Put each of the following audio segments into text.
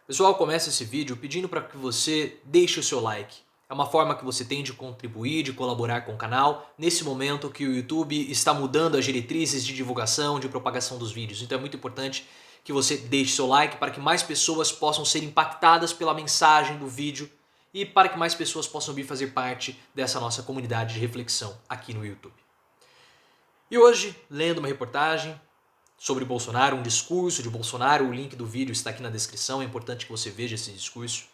Pessoal, começa esse vídeo pedindo para que você deixe o seu like. É uma forma que você tem de contribuir, de colaborar com o canal, nesse momento que o YouTube está mudando as diretrizes de divulgação, de propagação dos vídeos. Então é muito importante que você deixe seu like para que mais pessoas possam ser impactadas pela mensagem do vídeo e para que mais pessoas possam vir fazer parte dessa nossa comunidade de reflexão aqui no YouTube. E hoje, lendo uma reportagem sobre Bolsonaro, um discurso de Bolsonaro, o link do vídeo está aqui na descrição, é importante que você veja esse discurso.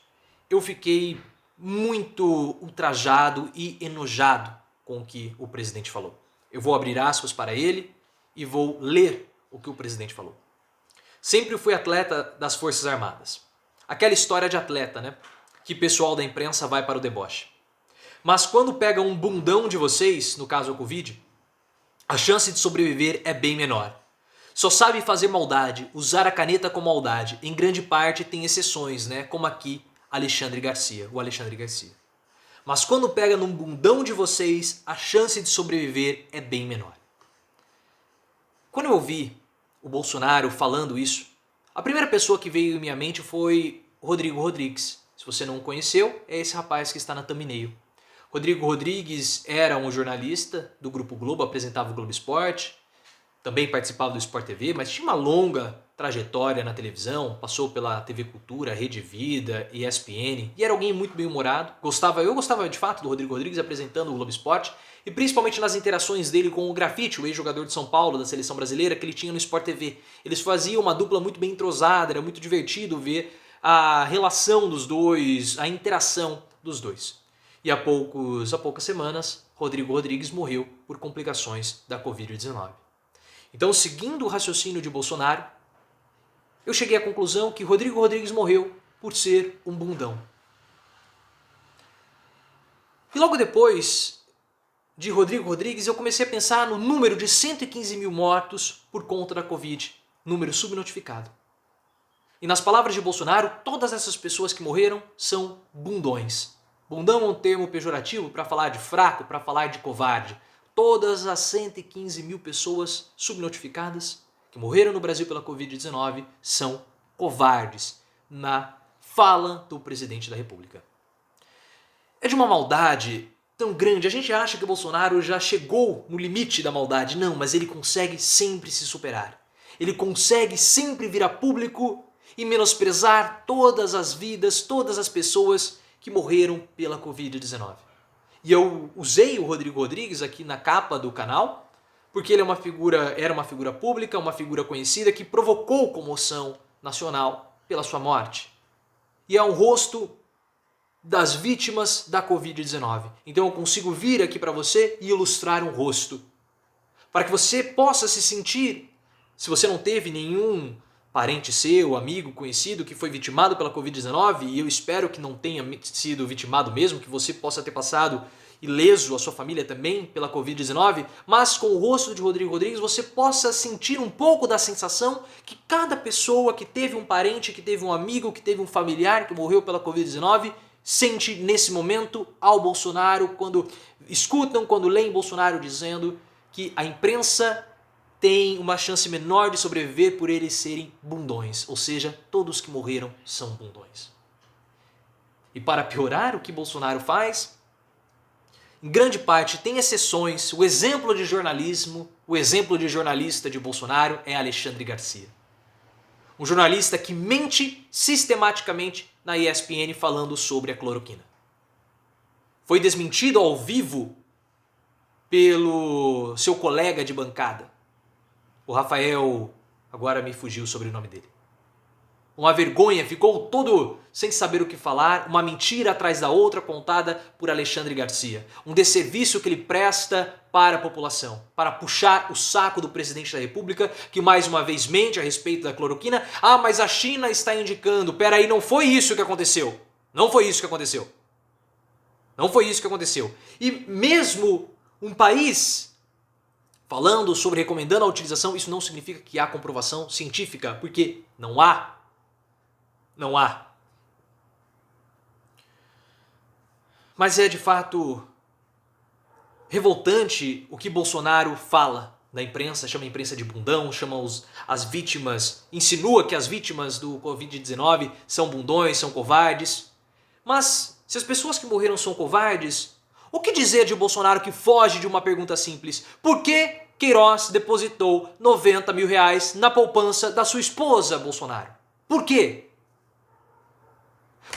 Eu fiquei muito ultrajado e enojado com o que o presidente falou. Eu vou abrir aspas para ele e vou ler o que o presidente falou. Sempre fui atleta das Forças Armadas. Aquela história de atleta, né? Que pessoal da imprensa vai para o deboche. Mas quando pega um bundão de vocês, no caso a Covid, a chance de sobreviver é bem menor. Só sabe fazer maldade, usar a caneta com maldade. Em grande parte tem exceções, né? Como aqui o Alexandre Garcia. Mas quando pega num bundão de vocês, a chance de sobreviver é bem menor. Quando eu ouvi o Bolsonaro falando isso, a primeira pessoa que veio em minha mente foi Rodrigo Rodrigues. Se você não o conheceu, é esse rapaz que está na thumbnail. Rodrigo Rodrigues era um jornalista do Grupo Globo, apresentava o Globo Esporte, também participava do Sport TV, mas tinha uma longa trajetória na televisão, passou pela TV Cultura, Rede Vida, ESPN, e era alguém muito bem-humorado. Eu gostava de fato do Rodrigo Rodrigues apresentando o Globo Esporte, e principalmente nas interações dele com o Grafite, o ex-jogador de São Paulo, da seleção brasileira, que ele tinha no Sport TV. Eles faziam uma dupla muito bem entrosada, era muito divertido ver a relação dos dois, a interação dos dois. E há poucas semanas, Rodrigo Rodrigues morreu por complicações da Covid-19. Então, seguindo o raciocínio de Bolsonaro, eu cheguei à conclusão que Rodrigo Rodrigues morreu por ser um bundão. E logo depois de Rodrigo Rodrigues, eu comecei a pensar no número de 115 mil mortos por conta da Covid, número subnotificado. E nas palavras de Bolsonaro, todas essas pessoas que morreram são bundões. Bundão é um termo pejorativo para falar de fraco, para falar de covarde. Todas as 115 mil pessoas subnotificadas que morreram no Brasil pela Covid-19 são covardes, na fala do presidente da República. É de uma maldade tão grande. A gente acha que o Bolsonaro já chegou no limite da maldade. Não, mas ele consegue sempre se superar. Ele consegue sempre vir a público e menosprezar todas as vidas, todas as pessoas que morreram pela Covid-19. E eu usei o Rodrigo Rodrigues aqui na capa do canal, porque ele era uma figura pública, uma figura conhecida que provocou comoção nacional pela sua morte. E é um rosto das vítimas da Covid-19. Então eu consigo vir aqui para você e ilustrar um rosto. Para que você possa se sentir, se você não teve nenhum parente seu, amigo, conhecido que foi vitimado pela Covid-19, e eu espero que não tenha sido vitimado mesmo, que você possa ter passado ileso, a sua família também, pela Covid-19, mas com o rosto de Rodrigo Rodrigues você possa sentir um pouco da sensação que cada pessoa que teve um parente, que teve um amigo, que teve um familiar que morreu pela Covid-19, sente nesse momento ao Bolsonaro, quando leem Bolsonaro dizendo que a imprensa tem uma chance menor de sobreviver por eles serem bundões, ou seja, todos que morreram são bundões. E para piorar, o que Bolsonaro faz? Em grande parte tem exceções. O exemplo de jornalismo, o exemplo de jornalista de Bolsonaro é Alexandre Garcia. Um jornalista que mente sistematicamente na ESPN falando sobre a cloroquina. Foi desmentido ao vivo pelo seu colega de bancada, o Rafael, agora me fugiu o sobrenome dele. Uma vergonha, ficou todo sem saber o que falar, uma mentira atrás da outra contada por Alexandre Garcia. Um desserviço que ele presta para a população, para puxar o saco do presidente da República, que mais uma vez mente a respeito da cloroquina. Ah, mas a China está indicando. Peraí, não foi isso que aconteceu. Não foi isso que aconteceu. Não foi isso que aconteceu. E mesmo um país falando sobre recomendando a utilização, isso não significa que há comprovação científica, porque não há. Não há. Mas é de fato revoltante o que Bolsonaro fala da imprensa, chama a imprensa de bundão, chama as vítimas, insinua que as vítimas do Covid-19 são bundões, são covardes. Mas se as pessoas que morreram são covardes, o que dizer de Bolsonaro que foge de uma pergunta simples? Por que Queiroz depositou 90 mil reais na poupança da sua esposa, Bolsonaro? Por quê?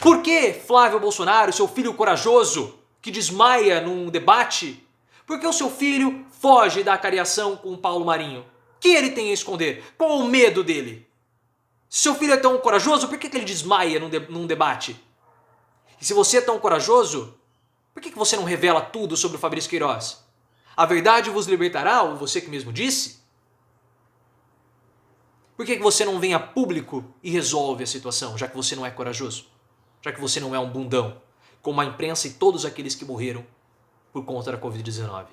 Por que Flávio Bolsonaro, seu filho corajoso, que desmaia num debate, por que o seu filho foge da cariação com o Paulo Marinho? O que ele tem a esconder? Qual o medo dele? Se seu filho é tão corajoso, por que ele desmaia num debate? E se você é tão corajoso, por que você não revela tudo sobre o Fabrício Queiroz? A verdade vos libertará, ou você que mesmo disse? Por que você não vem a público e resolve a situação, já que você não é corajoso? Já que você não é um bundão, como a imprensa e todos aqueles que morreram por conta da Covid-19.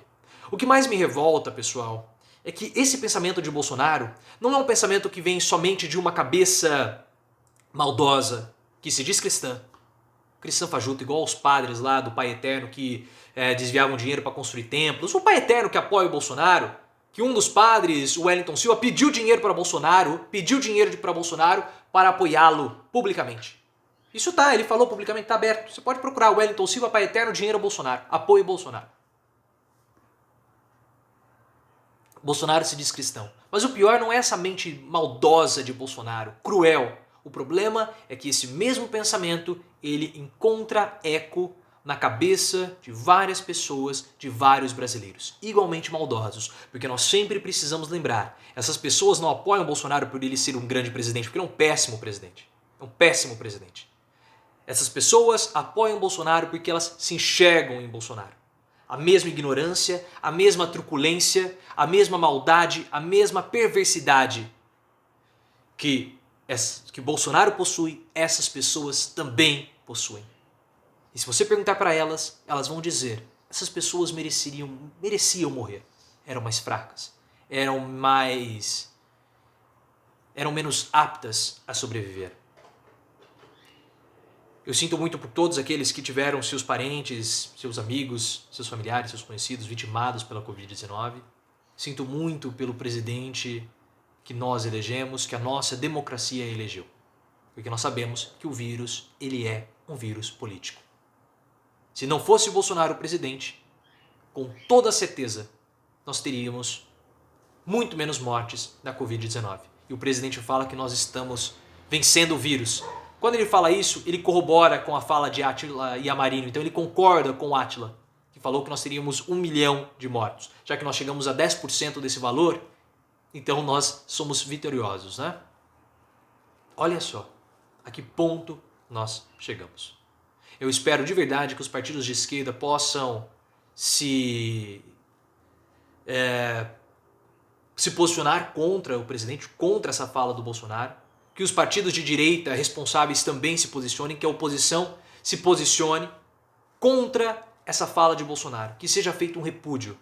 O que mais me revolta, pessoal, é que esse pensamento de Bolsonaro não é um pensamento que vem somente de uma cabeça maldosa, que se diz cristã fajuta, igual os padres lá do Pai Eterno que desviavam dinheiro para construir templos, o Pai Eterno que apoia o Bolsonaro, que um dos padres, o Wellington Silva, pediu dinheiro para Bolsonaro para apoiá-lo publicamente. Isso tá, ele falou publicamente, tá aberto. Você pode procurar o Wellington Silva, Pai Eterno, dinheiro ao Bolsonaro, apoio Bolsonaro. Bolsonaro se diz cristão. Mas o pior não é essa mente maldosa de Bolsonaro, cruel. O problema é que esse mesmo pensamento, ele encontra eco na cabeça de várias pessoas, de vários brasileiros, igualmente maldosos, porque nós sempre precisamos lembrar, essas pessoas não apoiam o Bolsonaro por ele ser um grande presidente, porque ele é um péssimo presidente. É um péssimo presidente. Essas pessoas apoiam o Bolsonaro porque elas se enxergam em Bolsonaro. A mesma ignorância, a mesma truculência, a mesma maldade, a mesma perversidade que Bolsonaro possui, essas pessoas também possuem. E se você perguntar para elas, elas vão dizer, essas pessoas mereciam morrer. Eram mais fracas, eram menos aptas a sobreviver. Eu sinto muito por todos aqueles que tiveram seus parentes, seus amigos, seus familiares, seus conhecidos vitimados pela Covid-19. Sinto muito pelo presidente que nós elegemos, que a nossa democracia elegeu. Porque nós sabemos que o vírus, ele é um vírus político. Se não fosse o Bolsonaro o presidente, com toda certeza, nós teríamos muito menos mortes da Covid-19. E o presidente fala que nós estamos vencendo o vírus. Quando ele fala isso, ele corrobora com a fala de Átila Yamarino. Então ele concorda com o Átila, que falou que nós teríamos 1 milhão de mortos. Já que nós chegamos a 10% desse valor, então nós somos vitoriosos, né? Olha só a que ponto nós chegamos. Eu espero de verdade que os partidos de esquerda possam se posicionar contra o presidente, contra essa fala do Bolsonaro, que os partidos de direita responsáveis também se posicionem, que a oposição se posicione contra essa fala de Bolsonaro, que seja feito um repúdio.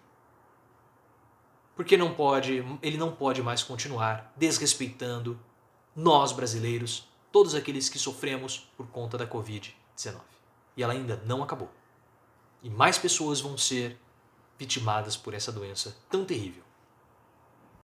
Porque ele não pode mais continuar desrespeitando nós brasileiros, todos aqueles que sofremos por conta da Covid-19. E ela ainda não acabou. E mais pessoas vão ser vitimadas por essa doença tão terrível.